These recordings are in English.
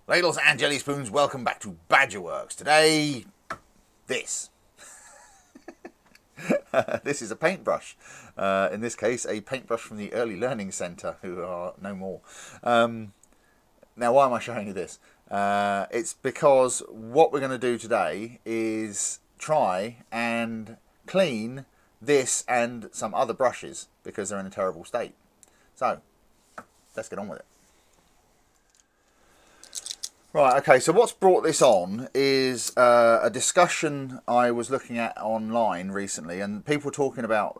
Ladles and jelly spoons, welcome back to Badgerworks. Today, this. This is a paintbrush. In this case, a paintbrush from the Early Learning Centre, who are no more. Now, why am I showing you this? It's because what we're going to do today is try and clean this and some other brushes because they're in a terrible state. So, let's get on with it. Right, okay, so what's brought this on is a discussion I was looking at online recently, and people were talking about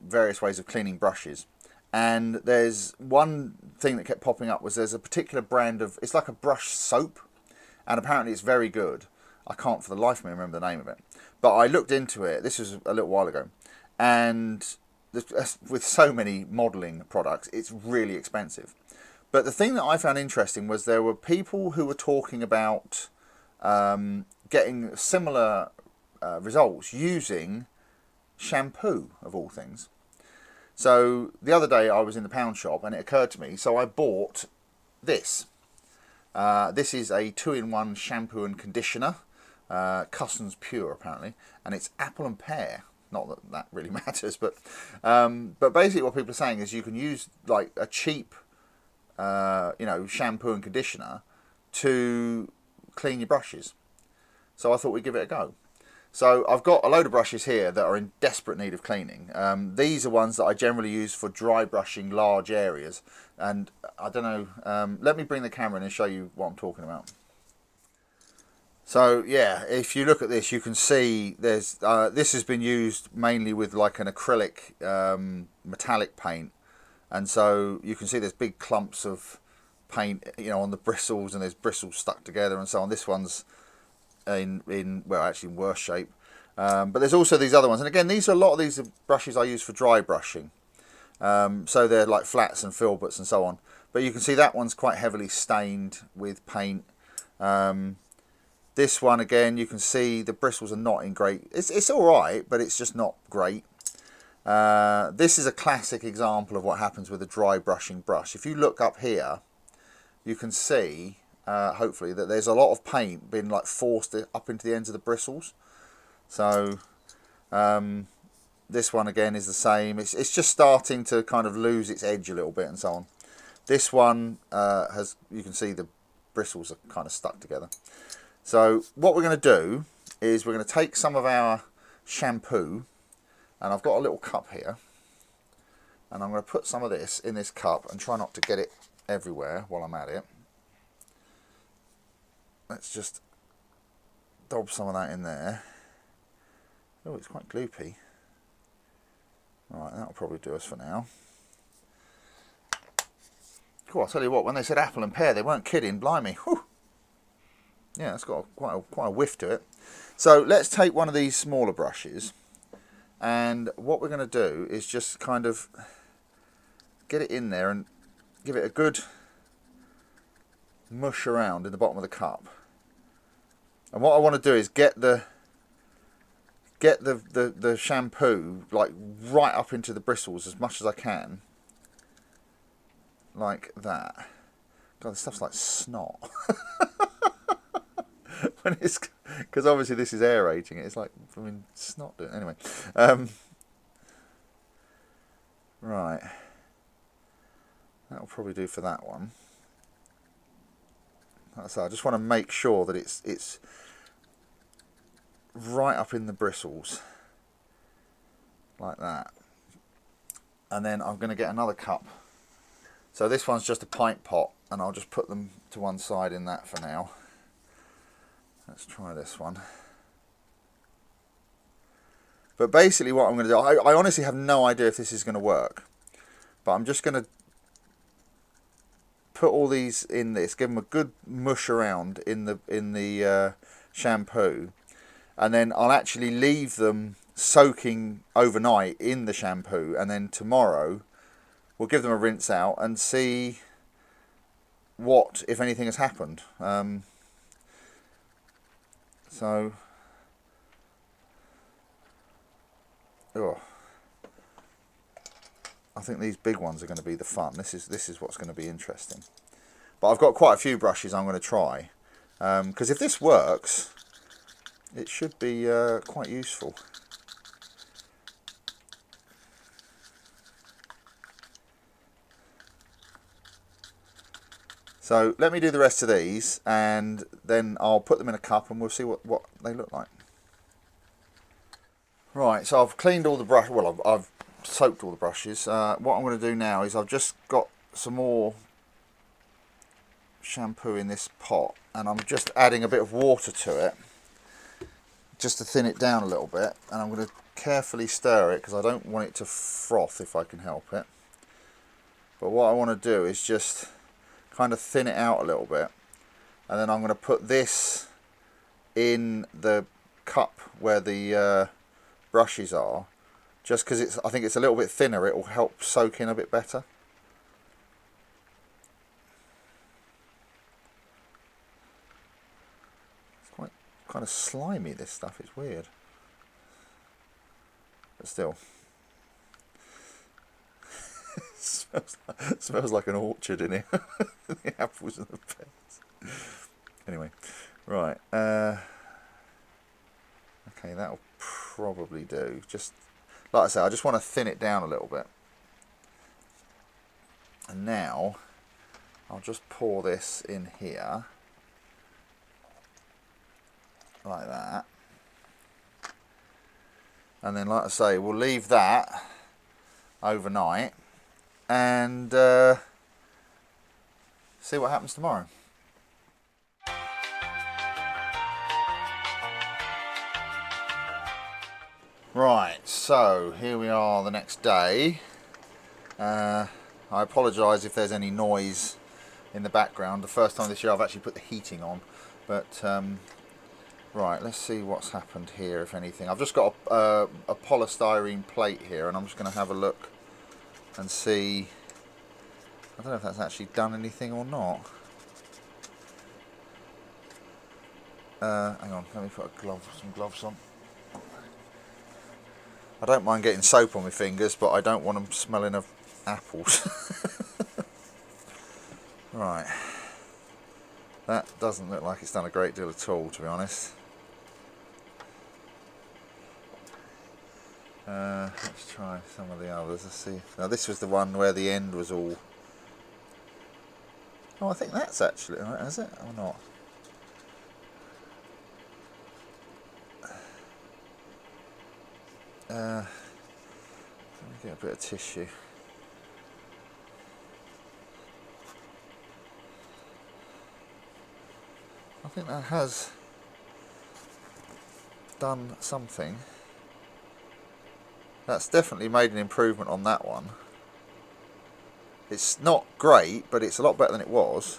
various ways of cleaning brushes. And there's one thing that kept popping up was there's a particular brand of, it's like a brush soap, and apparently it's very good. I can't for the life of me remember the name of it. But I looked into it, this was a little while ago, and with so many modelling products, it's really expensive. But the thing that I found interesting was there were people who were talking about getting similar results using shampoo, of all things. So the other day I was in the pound shop and it occurred to me, so I bought this. This is a 2-in-1 shampoo and conditioner, Cussons Pure apparently, and it's apple and pear. Not that that really matters, but basically what people are saying is you can use like a cheap shampoo and conditioner to clean your brushes. So I thought we'd give it a go. So I've got a load of brushes here that are in desperate need of cleaning. These are ones that I generally use for dry brushing large areas. And I don't know, let me bring the camera in and show you what I'm talking about. So yeah, if you look at this, you can see there's this has been used mainly with like an acrylic metallic paint. And so you can see there's big clumps of paint, on the bristles, and there's bristles stuck together and so on. This one's in worse shape. But there's also these other ones. And again, a lot of these are brushes I use for dry brushing. So they're like flats and filberts and so on. But you can see that one's quite heavily stained with paint. This one, again, you can see the bristles are not in great... It's all right, but it's just not great. This is a classic example of what happens with a dry brushing brush. If you look up here, you can see, hopefully, that there's a lot of paint being like forced up into the ends of the bristles. So this one again is the same. It's just starting to kind of lose its edge a little bit and so on. This one you can see the bristles are kind of stuck together. So what we're going to do is we're going to take some of our shampoo. And I've got a little cup here, and I'm going to put some of this in this cup and try not to get it everywhere while I'm at it. Let's just dob some of that in there. Oh, it's quite gloopy. Alright, that'll probably do us for now. Cool, I'll tell you what, when they said apple and pear, they weren't kidding, blimey. Whew. Yeah, it's got quite a whiff to it. So let's take one of these smaller brushes. And what we're going to do is just kind of get it in there and give it a good mush around in the bottom of the cup. And what I want to do is get the shampoo like right up into the bristles as much as I can, like that. God, this stuff's like snot. Because obviously this is aerating it. It's like, snot doing it. Anyway. Right. That'll probably do for that one. So I just want to make sure that it's right up in the bristles. Like that. And then I'm going to get another cup. So this one's just a pint pot, and I'll just put them to one side in that for now. Let's try this one. But basically what I'm going to do, I honestly have no idea if this is going to work. But I'm just going to put all these in this, give them a good mush around in the shampoo. And then I'll actually leave them soaking overnight in the shampoo. And then tomorrow we'll give them a rinse out and see what, if anything, has happened. So, I think these big ones are going to be the fun. This is what's going to be interesting. But I've got quite a few brushes I'm going to try, because if this works, it should be quite useful. So let me do the rest of these, and then I'll put them in a cup and we'll see what they look like. Right, so I've cleaned all the brush. Well, I've soaked all the brushes. What I'm going to do now is I've just got some more shampoo in this pot, and I'm just adding a bit of water to it just to thin it down a little bit, and I'm going to carefully stir it because I don't want it to froth if I can help it. But what I want to do is just kind of thin it out a little bit, and then I'm going to put this in the cup where the brushes are, just because I think it's a little bit thinner. It will help soak in a bit better. It's quite kind of slimy, this stuff. It's weird, but still. It smells like an orchard in here. The apples and the pears. Anyway, right. Okay, that'll probably do. Just like I said, I just want to thin it down a little bit. And now I'll just pour this in here like that. And then, like I say, we'll leave that overnight and see what happens tomorrow. Right, so here we are the next day. I apologise if there's any noise in the background. The first time this year I've actually put the heating on. But right, let's see what's happened here, if anything. I've just got a polystyrene plate here, and I'm just going to have a look and see. I don't know if that's actually done anything or not. Hang on, let me put some gloves on. I don't mind getting soap on my fingers, but I don't want them smelling of apples. Right. That doesn't look like it's done a great deal at all, to be honest. Let's try some of the others. Let's see. Now this was the one where the end was all... Oh, I think that's actually... Is it? Or not? Let me get a bit of tissue. I think that has done something. That's definitely made an improvement on that one. It's not great, but it's a lot better than it was.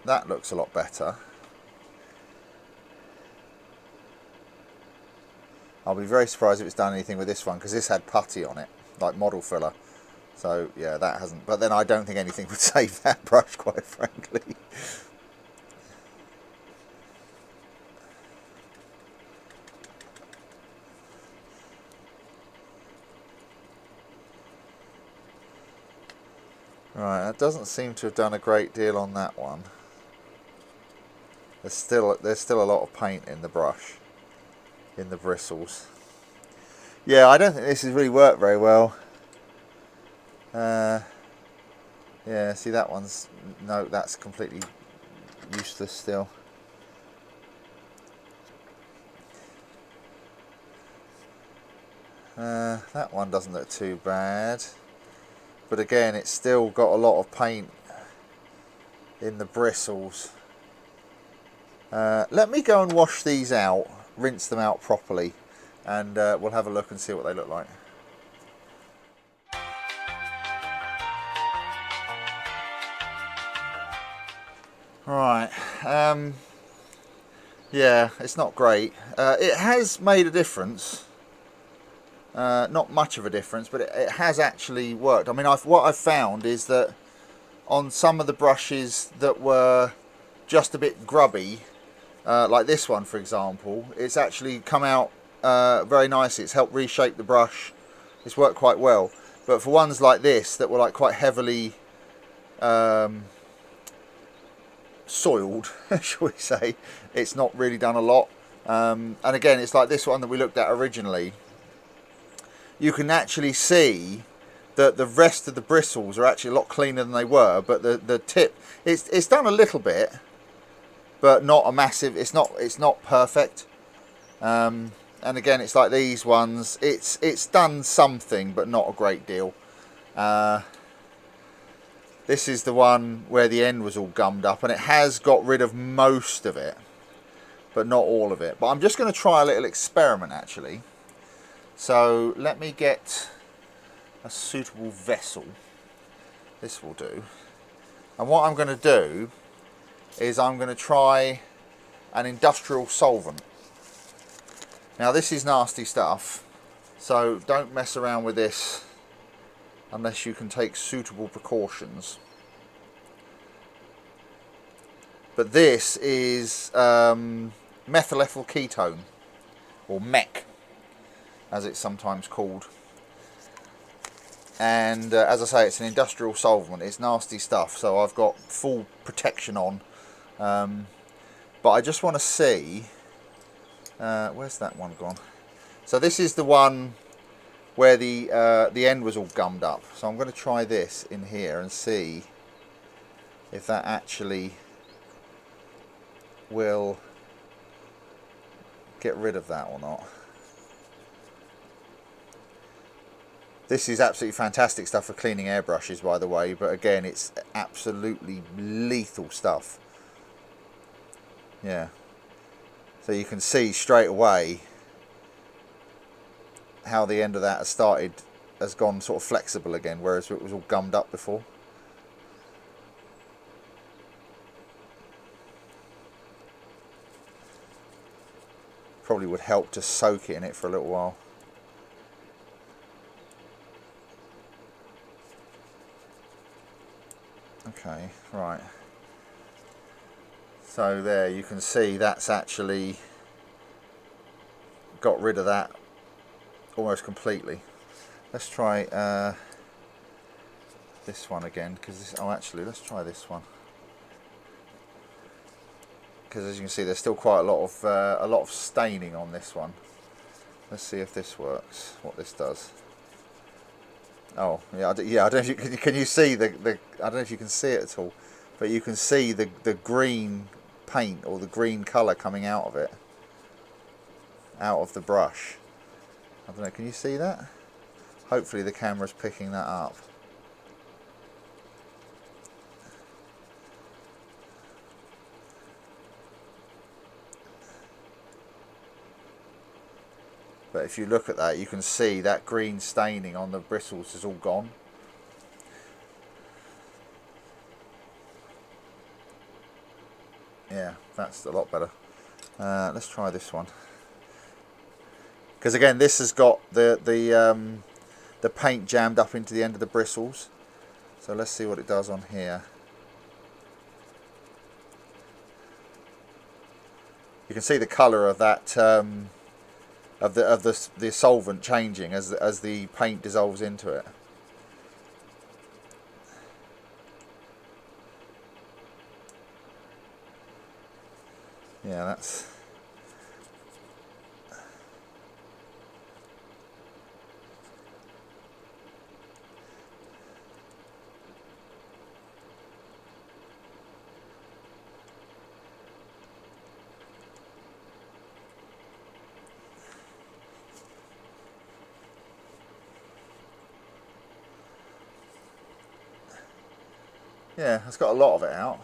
That looks a lot better. I'll be very surprised if it's done anything with this one, because this had putty on it, like model filler. So yeah, that hasn't. But then I don't think anything would save that brush, quite frankly. Right, that doesn't seem to have done a great deal on that one. There's still a lot of paint in the brush, in the bristles. Yeah, I don't think this has really worked very well. Yeah, see that one's... No, that's completely useless still. That one doesn't look too bad. But again, it's still got a lot of paint in the bristles. Let me go and wash these out, rinse them out properly, and we'll have a look and see what they look like. Right, yeah, it's not great. It has made a difference. Not much of a difference, but it has actually worked. I mean, what I've found is that on some of the brushes that were just a bit grubby, like this one for example, it's actually come out very nicely. It's helped reshape the brush. It's worked quite well. But for ones like this that were like quite heavily soiled, shall we say, it's not really done a lot. And again, it's like this one that we looked at originally. You can actually see that the rest of the bristles are actually a lot cleaner than they were, but the tip, it's done a little bit, but not a massive. It's not perfect. And again, it's like these ones. It's done something, but not a great deal. This is the one where the end was all gummed up, and it has got rid of most of it, but not all of it. But I'm just going to try a little experiment actually. So let me get a suitable vessel. This will do. And what I'm going to do is I'm going to try an industrial solvent. Now this is nasty stuff, so don't mess around with this unless you can take suitable precautions. But this is methyl ethyl ketone, or MEK as it's sometimes called. And as I say, it's an industrial solvent. It's nasty stuff, so I've got full protection on. But I just want to see, where's that one gone? So this is the one where the end was all gummed up. So I'm going to try this in here and see if that actually will get rid of that or not. This is absolutely fantastic stuff for cleaning airbrushes, by the way, but again, it's absolutely lethal stuff. Yeah. So you can see straight away how the end of that has gone sort of flexible again, whereas it was all gummed up before. Probably would help to soak it in it for a little while. Okay, right. So there you can see that's actually got rid of that almost completely. Let's try this one again, because actually let's try this one, because as you can see there's still quite a lot of staining on this one. Let's see if this works, what this does. Oh yeah, I don't know if you can you see the I don't know if you can see it at all, but you can see the green paint or the green colour coming out of it, out of the brush. I don't know, can you see that? Hopefully the camera's picking that up. But if you look at that, you can see that green staining on the bristles is all gone. Yeah, that's a lot better. Let's try this one. Because again, this has got the paint jammed up into the end of the bristles. So let's see what it does on here. You can see the colour of that of the solvent changing as the paint dissolves into it. Yeah, that's yeah, it's got a lot of it out.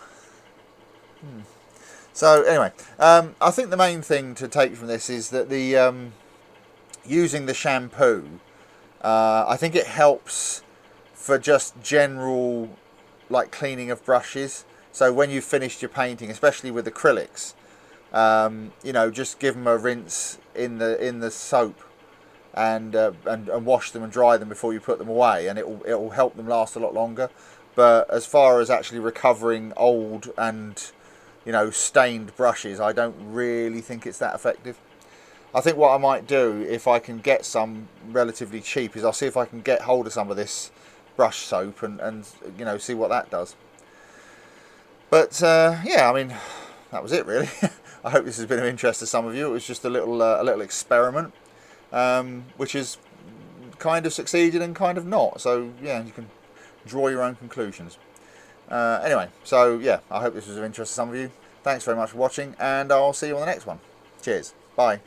So anyway, I think the main thing to take from this is that the using the shampoo, I think it helps for just general like cleaning of brushes. So when you've finished your painting, especially with acrylics, you know, just give them a rinse in the soap and wash them and dry them before you put them away, and it will help them last a lot longer. But as far as actually recovering old and, you know, stained brushes, I don't really think it's that effective. I think what I might do, if I can get some relatively cheap, is I'll see if I can get hold of some of this brush soap and you know, see what that does. But yeah, I mean, that was it really. I hope this has been of interest to some of you. It was just a little experiment, which has kind of succeeded and kind of not. So yeah, you can draw your own conclusions. Anyway, so yeah, I hope this was of interest to some of you. Thanks very much for watching, and I'll see you on the next one. Cheers. Bye.